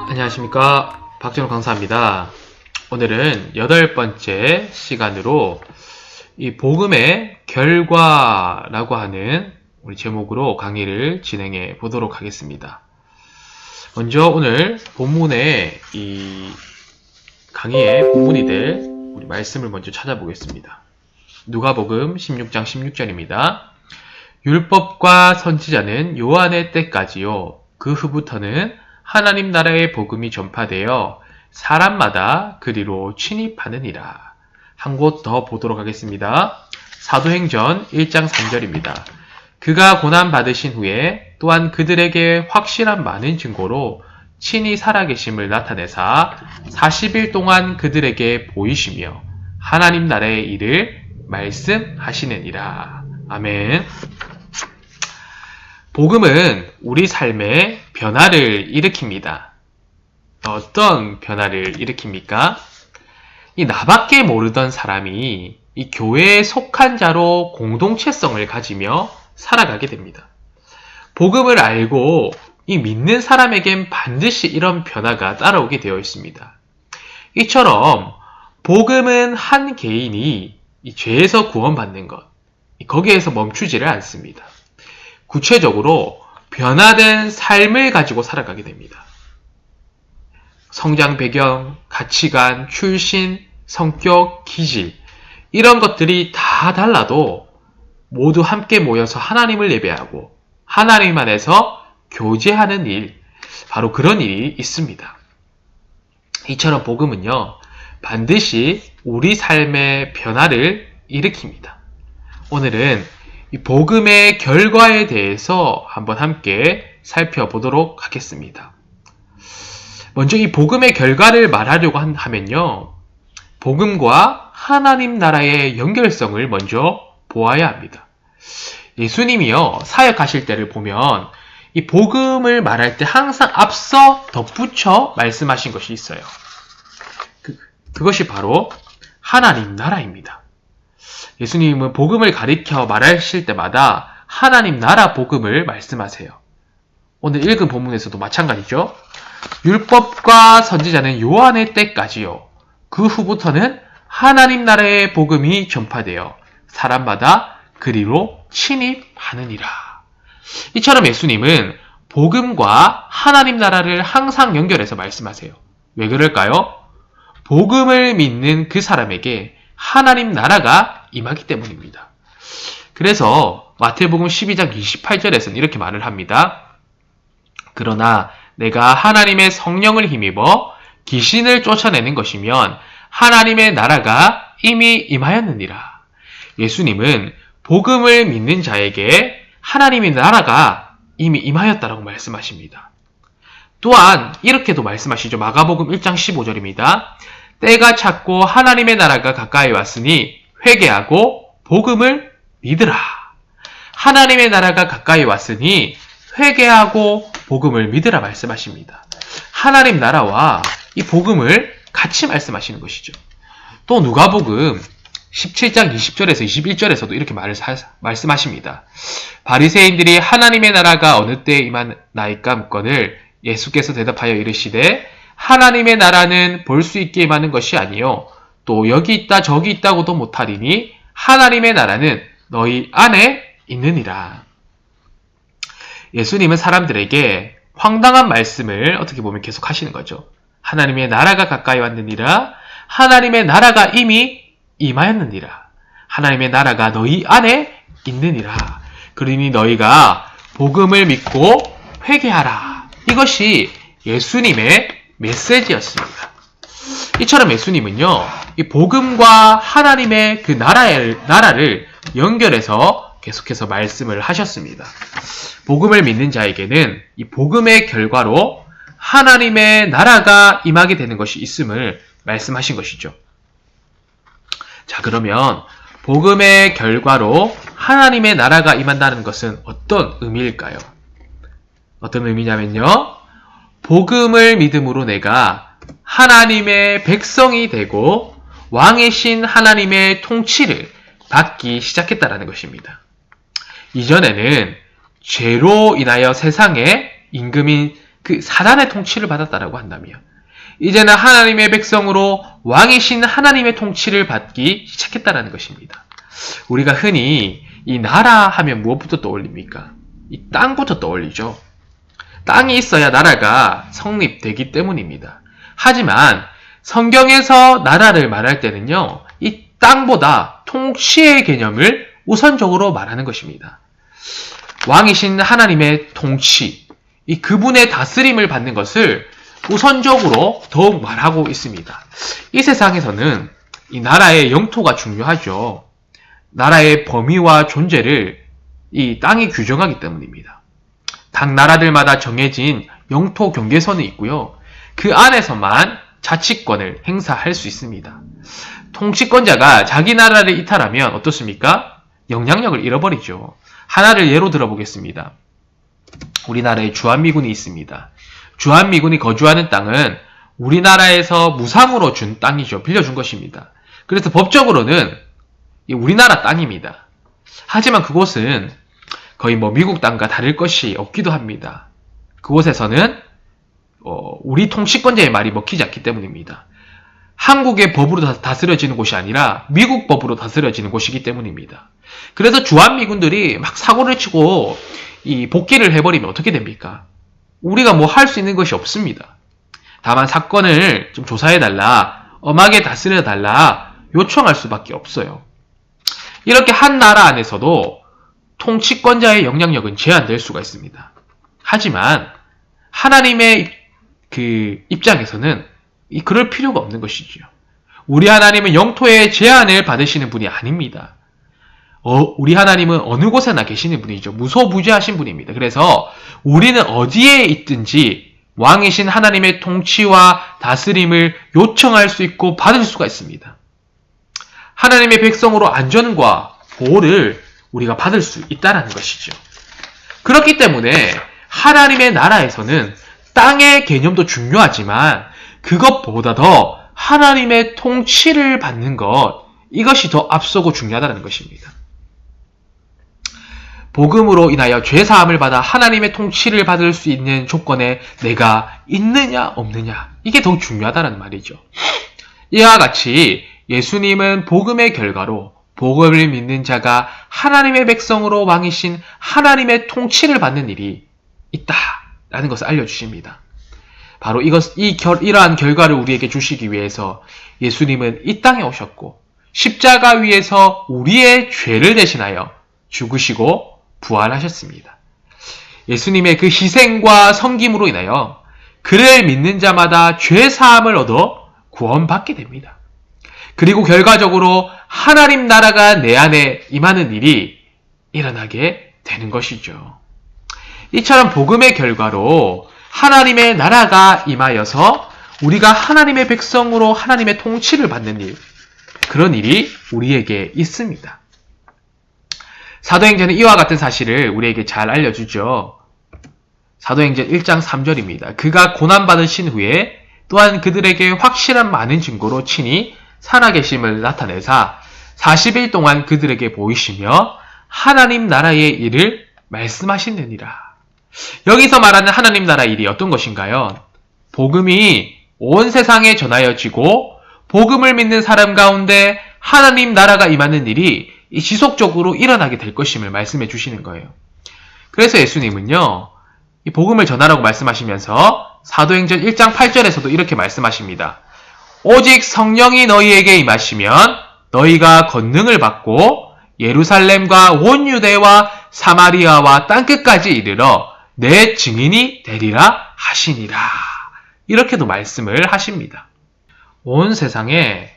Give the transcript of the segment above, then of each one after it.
안녕하십니까, 박진호 강사입니다. 오늘은 8번째 시간으로 이 복음의 결과라고 하는 우리 제목으로 강의를 진행해 보도록 하겠습니다. 먼저 오늘 본문의 이 강의의 본문이 될 우리 말씀을 먼저 찾아보겠습니다. 누가복음 16장 16절입니다. 율법과 선지자는 요한의 때까지요. 그 후부터는 하나님 나라의 복음이 전파되어 사람마다 그리로 침입하느니라. 한 곳 더 보도록 하겠습니다. 사도행전 1장 3절입니다. 그가 고난받으신 후에 또한 그들에게 확실한 많은 증거로 친히 살아계심을 나타내사 40일 동안 그들에게 보이시며 하나님 나라의 일을 말씀하시느니라. 아멘. 복음은 우리 삶에 변화를 일으킵니다. 어떤 변화를 일으킵니까? 이 나밖에 모르던 사람이 이 교회에 속한 자로 공동체성을 가지며 살아가게 됩니다. 복음을 알고 이 믿는 사람에겐 반드시 이런 변화가 따라오게 되어 있습니다. 이처럼 복음은 한 개인이 이 죄에서 구원받는 것, 거기에서 멈추지를 않습니다. 구체적으로 변화된 삶을 가지고 살아가게 됩니다. 성장 배경, 가치관, 출신, 성격, 기질 이런 것들이 다 달라도 모두 함께 모여서 하나님을 예배하고 하나님 안에서 교제하는 일, 바로 그런 일이 있습니다. 이처럼 복음은요, 반드시 우리 삶의 변화를 일으킵니다. 오늘은 이 복음의 결과에 대해서 한번 함께 살펴보도록 하겠습니다. 먼저 이 복음의 결과를 말하려고 하면요, 복음과 하나님 나라의 연결성을 먼저 보아야 합니다. 예수님이요, 사역하실 때를 보면 이 복음을 말할 때 항상 앞서 덧붙여 말씀하신 것이 있어요. 그것이 바로 하나님 나라입니다. 예수님은 복음을 가리켜 말하실 때마다 하나님 나라 복음을 말씀하세요. 오늘 읽은 본문에서도 마찬가지죠. 율법과 선지자는 요한의 때까지요. 그 후부터는 하나님 나라의 복음이 전파되어 사람마다 그리로 침입하느니라. 이처럼 예수님은 복음과 하나님 나라를 항상 연결해서 말씀하세요. 왜 그럴까요? 복음을 믿는 그 사람에게 하나님 나라가 임하기 때문입니다. 그래서 마태복음 12장 28절에서는 이렇게 말을 합니다. 그러나 내가 하나님의 성령을 힘입어 귀신을 쫓아내는 것이면 하나님의 나라가 이미 임하였느니라. 예수님은 복음을 믿는 자에게 하나님의 나라가 이미 임하였다라고 말씀하십니다. 또한 이렇게도 말씀하시죠. 마가복음 1장 15절입니다. 때가 찼고 하나님의 나라가 가까이 왔으니 회개하고 복음을 믿으라. 하나님의 나라가 가까이 왔으니 회개하고 복음을 믿으라 말씀하십니다. 하나님 나라와 이 복음을 같이 말씀하시는 것이죠. 또 누가복음 17장 20절에서 21절에서도 이렇게 말씀하십니다. 바리새인들이 하나님의 나라가 어느 때에 임하나이까 묻거늘 예수께서 대답하여 이르시되 하나님의 나라는 볼 수 있게 임하는 것이 아니요 또 여기 있다 저기 있다고도 못하리니 하나님의 나라는 너희 안에 있느니라. 예수님은 사람들에게 황당한 말씀을 어떻게 보면 계속 하시는 거죠. 하나님의 나라가 가까이 왔느니라. 하나님의 나라가 이미 임하였느니라. 하나님의 나라가 너희 안에 있느니라. 그러니 너희가 복음을 믿고 회개하라. 이것이 예수님의 메시지였습니다. 이처럼 예수님은요, 이 복음과 하나님의 그 나라를 연결해서 계속해서 말씀을 하셨습니다. 복음을 믿는 자에게는 이 복음의 결과로 하나님의 나라가 임하게 되는 것이 있음을 말씀하신 것이죠. 자, 그러면 복음의 결과로 하나님의 나라가 임한다는 것은 어떤 의미일까요? 어떤 의미냐면요, 복음을 믿음으로 내가 하나님의 백성이 되고 왕이신 하나님의 통치를 받기 시작했다라는 것입니다. 이전에는 죄로 인하여 세상의 임금인 그 사단의 통치를 받았다라고 한다며 이제는 하나님의 백성으로 왕이신 하나님의 통치를 받기 시작했다라는 것입니다. 우리가 흔히 이 나라 하면 무엇부터 떠올립니까? 이 땅부터 떠올리죠. 땅이 있어야 나라가 성립되기 때문입니다. 하지만 성경에서 나라를 말할 때는요, 이 땅보다 통치의 개념을 우선적으로 말하는 것입니다. 왕이신 하나님의 통치, 이 그분의 다스림을 받는 것을 우선적으로 더욱 말하고 있습니다. 이 세상에서는 이 나라의 영토가 중요하죠. 나라의 범위와 존재를 이 땅이 규정하기 때문입니다. 각 나라들마다 정해진 영토 경계선이 있고요. 그 안에서만 자치권을 행사할 수 있습니다. 통치권자가 자기 나라를 이탈하면 어떻습니까? 영향력을 잃어버리죠. 하나를 예로 들어보겠습니다. 우리나라에 주한미군이 있습니다. 주한미군이 거주하는 땅은 우리나라에서 무상으로 준 땅이죠. 빌려준 것입니다. 그래서 법적으로는 우리나라 땅입니다. 하지만 그곳은 거의 미국 땅과 다를 것이 없기도 합니다. 그곳에서는 우리 통치권자의 말이 먹히지 않기 때문입니다. 한국의 법으로 다스려지는 곳이 아니라 미국 법으로 다스려지는 곳이기 때문입니다. 그래서 주한미군들이 막 사고를 치고 이 복귀를 해버리면 어떻게 됩니까? 우리가 뭐 할 수 있는 것이 없습니다. 다만 사건을 좀 조사해달라, 엄하게 다스려달라 요청할 수밖에 없어요. 이렇게 한 나라 안에서도 통치권자의 영향력은 제한될 수가 있습니다. 하지만 하나님의 그 입장에서는 그럴 필요가 없는 것이지요. 우리 하나님은 영토의 제한을 받으시는 분이 아닙니다. 우리 하나님은 어느 곳에나 계시는 분이죠. 무소부재하신 분입니다. 그래서 우리는 어디에 있든지 왕이신 하나님의 통치와 다스림을 요청할 수 있고 받을 수가 있습니다. 하나님의 백성으로 안전과 보호를 우리가 받을 수 있다는 것이죠. 그렇기 때문에 하나님의 나라에서는 땅의 개념도 중요하지만 그것보다 더 하나님의 통치를 받는 것, 이것이 더 앞서고 중요하다는 것입니다. 복음으로 인하여 죄사함을 받아 하나님의 통치를 받을 수 있는 조건에 내가 있느냐 없느냐, 이게 더욱 중요하다는 말이죠. 이와 같이 예수님은 복음의 결과로 복음을 믿는 자가 하나님의 백성으로 왕이신 하나님의 통치를 받는 일이 있다라는 것을 알려주십니다. 바로 이러한 결과를 우리에게 주시기 위해서 예수님은 이 땅에 오셨고 십자가 위에서 우리의 죄를 대신하여 죽으시고 부활하셨습니다. 예수님의 그 희생과 섬김으로 인하여 그를 믿는 자마다 죄 사함을 얻어 구원받게 됩니다. 그리고 결과적으로 하나님 나라가 내 안에 임하는 일이 일어나게 되는 것이죠. 이처럼 복음의 결과로 하나님의 나라가 임하여서 우리가 하나님의 백성으로 하나님의 통치를 받는 일, 그런 일이 우리에게 있습니다. 사도행전은 이와 같은 사실을 우리에게 잘 알려주죠. 사도행전 1장 3절입니다. 그가 고난받으신 후에 또한 그들에게 확실한 많은 증거로 친히 살아계심을 나타내사 40일 동안 그들에게 보이시며 하나님 나라의 일을 말씀하시느니라. 여기서 말하는 하나님 나라 일이 어떤 것인가요? 복음이 온 세상에 전하여지고 복음을 믿는 사람 가운데 하나님 나라가 임하는 일이 지속적으로 일어나게 될 것임을 말씀해 주시는 거예요. 그래서 예수님은요, 이 복음을 전하라고 말씀하시면서 사도행전 1장 8절에서도 이렇게 말씀하십니다. 오직 성령이 너희에게 임하시면 너희가 권능을 받고 예루살렘과 온 유대와 사마리아와 땅끝까지 이르러 내 증인이 되리라 하시니라. 이렇게도 말씀을 하십니다. 온 세상에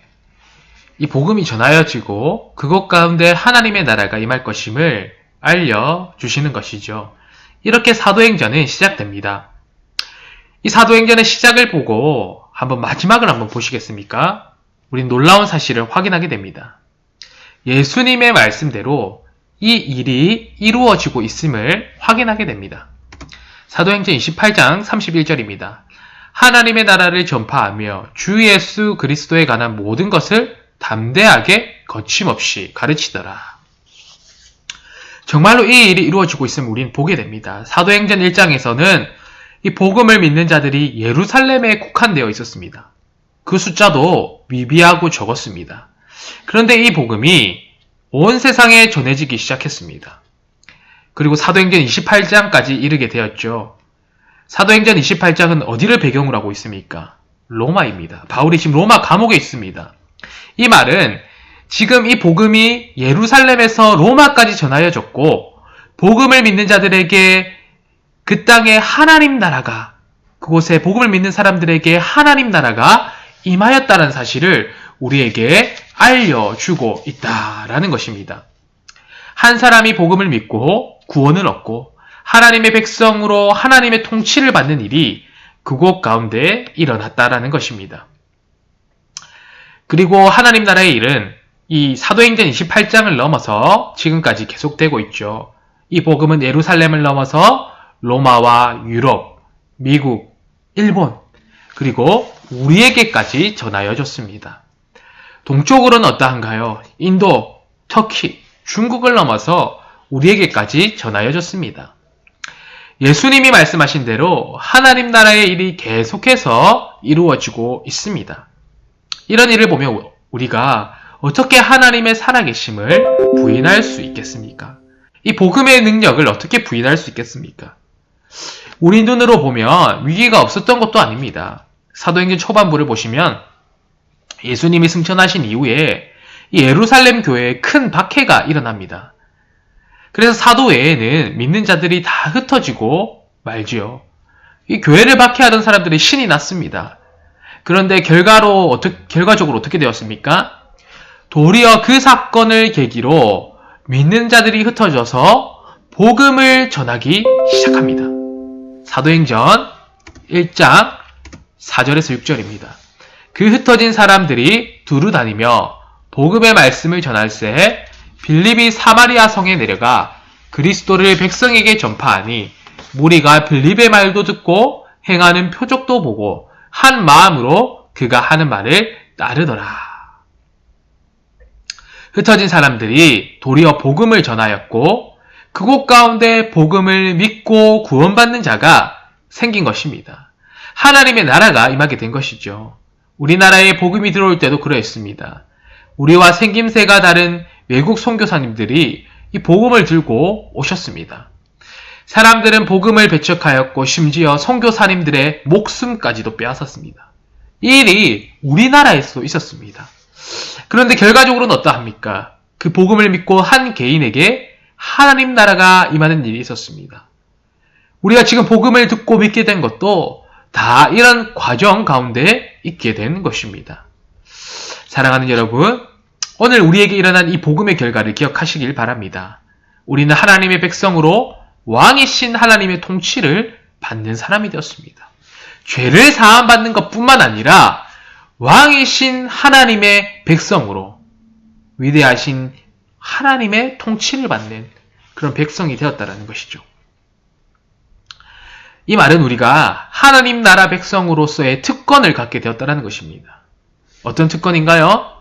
이 복음이 전하여지고 그것 가운데 하나님의 나라가 임할 것임을 알려주시는 것이죠. 이렇게 사도행전은 시작됩니다. 이 사도행전의 시작을 보고 마지막을 한번 보시겠습니까? 우린 놀라운 사실을 확인하게 됩니다. 예수님의 말씀대로 이 일이 이루어지고 있음을 확인하게 됩니다. 사도행전 28장 31절입니다. 하나님의 나라를 전파하며 주 예수 그리스도에 관한 모든 것을 담대하게 거침없이 가르치더라. 정말로 이 일이 이루어지고 있음을 우리는 보게 됩니다. 사도행전 1장에서는 이 복음을 믿는 자들이 예루살렘에 국한되어 있었습니다. 그 숫자도 미비하고 적었습니다. 그런데 이 복음이 온 세상에 전해지기 시작했습니다. 그리고 사도행전 28장까지 이르게 되었죠. 사도행전 28장은 어디를 배경으로 하고 있습니까? 로마입니다. 바울이 지금 로마 감옥에 있습니다. 이 말은 지금 이 복음이 예루살렘에서 로마까지 전하여졌고 복음을 믿는 자들에게 그 땅에 하나님 나라가 그곳에 복음을 믿는 사람들에게 하나님 나라가 임하였다는 사실을 우리에게 알려주고 있다라는 것입니다. 한 사람이 복음을 믿고 구원을 얻고 하나님의 백성으로 하나님의 통치를 받는 일이 그곳 가운데 일어났다라는 것입니다. 그리고 하나님 나라의 일은 이 사도행전 28장을 넘어서 지금까지 계속되고 있죠. 이 복음은 예루살렘을 넘어서 로마와 유럽, 미국, 일본, 그리고 우리에게까지 전하여졌습니다. 동쪽으로는 어떠한가요? 인도, 터키, 중국을 넘어서 우리에게까지 전하여졌습니다. 예수님이 말씀하신 대로 하나님 나라의 일이 계속해서 이루어지고 있습니다. 이런 일을 보면 우리가 어떻게 하나님의 살아계심을 부인할 수 있겠습니까? 이 복음의 능력을 어떻게 부인할 수 있겠습니까? 우리 눈으로 보면 위기가 없었던 것도 아닙니다. 사도행전 초반부를 보시면 예수님이 승천하신 이후에 예루살렘 교회에 큰 박해가 일어납니다. 그래서 사도 외에는 믿는 자들이 다 흩어지고 말지요. 이 교회를 박해하던 사람들이 신이 났습니다. 그런데 결과적으로 어떻게 되었습니까? 도리어 그 사건을 계기로 믿는 자들이 흩어져서 복음을 전하기 시작합니다. 사도행전 1장 4절에서 6절입니다. 그 흩어진 사람들이 두루 다니며 복음의 말씀을 전할새 빌립이 사마리아 성에 내려가 그리스도를 백성에게 전파하니 무리가 빌립의 말도 듣고 행하는 표적도 보고 한 마음으로 그가 하는 말을 따르더라. 흩어진 사람들이 도리어 복음을 전하였고 그곳 가운데 복음을 믿고 구원받는 자가 생긴 것입니다. 하나님의 나라가 임하게 된 것이죠. 우리나라에 복음이 들어올 때도 그러했습니다. 우리와 생김새가 다른 외국 선교사님들이 이 복음을 들고 오셨습니다. 사람들은 복음을 배척하였고 심지어 선교사님들의 목숨까지도 빼앗았습니다. 이 일이 우리나라에서도 있었습니다. 그런데 결과적으로는 어떠합니까? 그 복음을 믿고 한 개인에게 하나님 나라가 임하는 일이 있었습니다. 우리가 지금 복음을 듣고 믿게 된 것도 다 이런 과정 가운데 있게 된 것입니다. 사랑하는 여러분, 오늘 우리에게 일어난 이 복음의 결과를 기억하시길 바랍니다. 우리는 하나님의 백성으로 왕이신 하나님의 통치를 받는 사람이 되었습니다. 죄를 사함받는 것뿐만 아니라 왕이신 하나님의 백성으로 위대하신 하나님의 통치를 받는 그런 백성이 되었다는 것이죠. 이 말은 우리가 하나님 나라 백성으로서의 특권을 갖게 되었다는 것입니다. 어떤 특권인가요?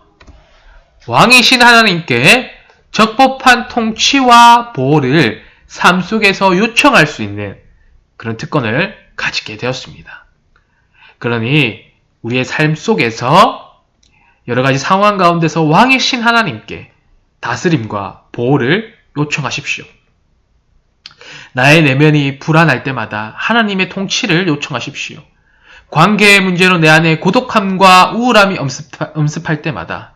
왕이신 하나님께 적법한 통치와 보호를 삶 속에서 요청할 수 있는 그런 특권을 가지게 되었습니다. 그러니 우리의 삶 속에서 여러 가지 상황 가운데서 왕이신 하나님께 다스림과 보호를 요청하십시오. 나의 내면이 불안할 때마다 하나님의 통치를 요청하십시오. 관계의 문제로 내 안에 고독함과 우울함이 엄습할 때마다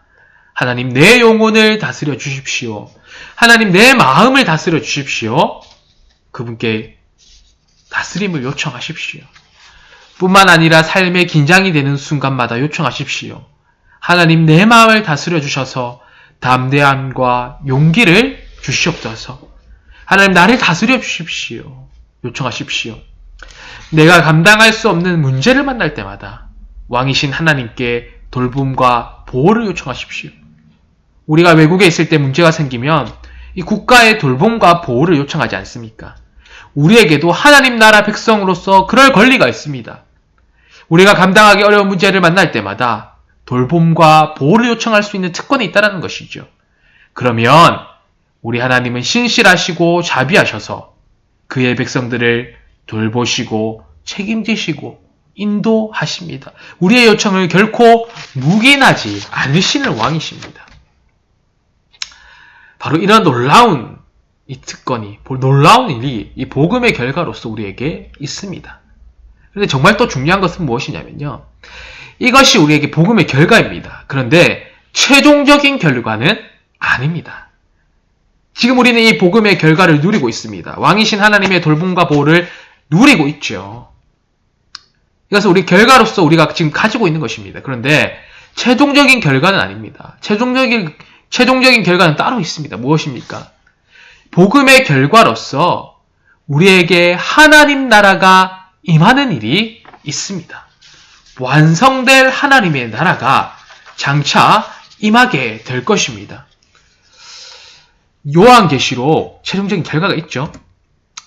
하나님 내 영혼을 다스려 주십시오. 하나님 내 마음을 다스려 주십시오. 그분께 다스림을 요청하십시오. 뿐만 아니라 삶에 긴장이 되는 순간마다 요청하십시오. 하나님 내 마음을 다스려 주셔서 담대함과 용기를 주시옵소서. 하나님 나를 다스려 주십시오. 요청하십시오. 내가 감당할 수 없는 문제를 만날 때마다 왕이신 하나님께 돌봄과 보호를 요청하십시오. 우리가 외국에 있을 때 문제가 생기면 이 국가의 돌봄과 보호를 요청하지 않습니까? 우리에게도 하나님 나라 백성으로서 그럴 권리가 있습니다. 우리가 감당하기 어려운 문제를 만날 때마다 돌봄과 보호를 요청할 수 있는 특권이 있다는 것이죠. 그러면 우리 하나님은 신실하시고 자비하셔서 그의 백성들을 돌보시고 책임지시고 인도하십니다. 우리의 요청을 결코 묵인하지 않으시는 왕이십니다. 바로 이런 놀라운 이 특권이, 놀라운 일이 이 복음의 결과로서 우리에게 있습니다. 그런데 정말 또 중요한 것은 무엇이냐면요. 이것이 우리에게 복음의 결과입니다. 그런데 최종적인 결과는 아닙니다. 지금 우리는 이 복음의 결과를 누리고 있습니다. 왕이신 하나님의 돌봄과 보호를 누리고 있죠. 이것은 우리 결과로서 우리가 지금 가지고 있는 것입니다. 그런데 최종적인 결과는 아닙니다. 최종적인 결과는 따로 있습니다. 무엇입니까? 복음의 결과로서 우리에게 하나님 나라가 임하는 일이 있습니다. 완성될 하나님의 나라가 장차 임하게 될 것입니다. 요한계시록 최종적인 결과가 있죠.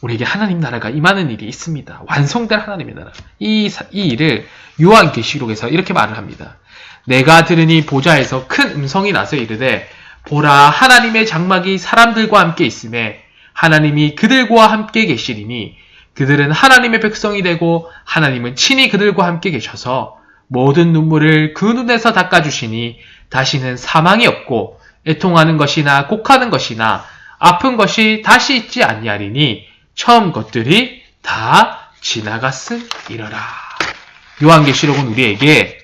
우리에게 하나님 나라가 임하는 일이 있습니다. 완성될 하나님의 나라. 이 일을 요한계시록에서 이렇게 말을 합니다. 내가 들으니 보좌에서 큰 음성이 나서 이르되 보라 하나님의 장막이 사람들과 함께 있음에 하나님이 그들과 함께 계시리니 그들은 하나님의 백성이 되고 하나님은 친히 그들과 함께 계셔서 모든 눈물을 그 눈에서 닦아주시니 다시는 사망이 없고 애통하는 것이나 곡하는 것이나 아픈 것이 다시 있지 아니하리니 처음 것들이 다 지나갔으리라. 요한계시록은 우리에게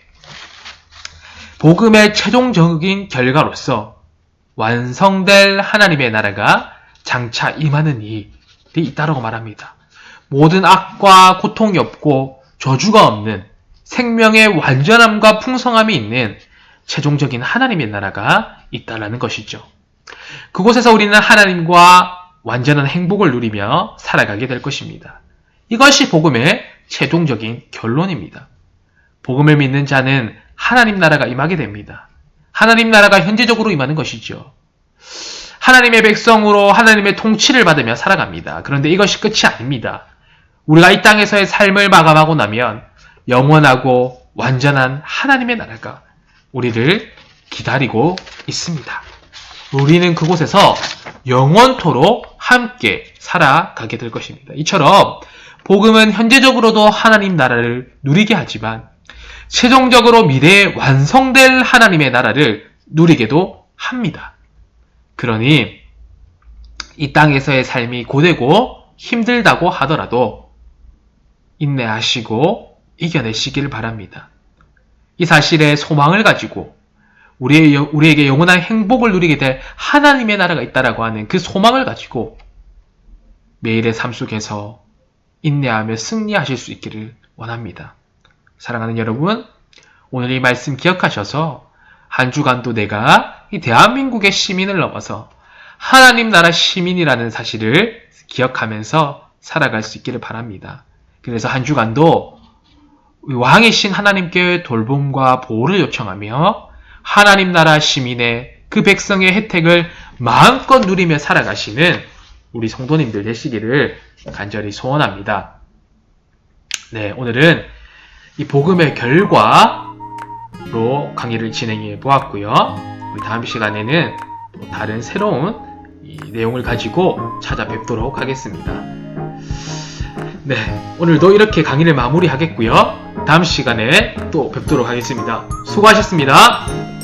복음의 최종적인 결과로서 완성될 하나님의 나라가 장차 임하는 일이 있다고 말합니다. 모든 악과 고통이 없고 저주가 없는 생명의 완전함과 풍성함이 있는 최종적인 하나님의 나라가 있다라는 것이죠. 그곳에서 우리는 하나님과 완전한 행복을 누리며 살아가게 될 것입니다. 이것이 복음의 최종적인 결론입니다. 복음을 믿는 자는 하나님 나라가 임하게 됩니다. 하나님 나라가 현재적으로 임하는 것이죠. 하나님의 백성으로 하나님의 통치를 받으며 살아갑니다. 그런데 이것이 끝이 아닙니다. 우리가 이 땅에서의 삶을 마감하고 나면 영원하고 완전한 하나님의 나라가 우리를 기다리고 있습니다. 우리는 그곳에서 영원토록 함께 살아가게 될 것입니다. 이처럼 복음은 현재적으로도 하나님 나라를 누리게 하지만 최종적으로 미래에 완성될 하나님의 나라를 누리게도 합니다. 그러니 이 땅에서의 삶이 고되고 힘들다고 하더라도 인내하시고 이겨내시길 바랍니다. 이 사실에 소망을 가지고 우리에게 영원한 행복을 누리게 될 하나님의 나라가 있다라고 하는 그 소망을 가지고 매일의 삶 속에서 인내하며 승리하실 수 있기를 원합니다. 사랑하는 여러분, 오늘 이 말씀 기억하셔서 한 주간도 내가 이 대한민국의 시민을 넘어서 하나님 나라 시민이라는 사실을 기억하면서 살아갈 수 있기를 바랍니다. 그래서 한 주간도 왕이신 하나님께 돌봄과 보호를 요청하며 하나님 나라 시민의 그 백성의 혜택을 마음껏 누리며 살아가시는 우리 성도님들 되시기를 간절히 소원합니다. 네, 오늘은 이 복음의 결과로 강의를 진행해 보았고요. 우리 다음 시간에는 또 다른 새로운 이 내용을 가지고 찾아뵙도록 하겠습니다. 네, 오늘도 이렇게 강의를 마무리하겠고요. 다음 시간에 또 뵙도록 하겠습니다. 수고하셨습니다.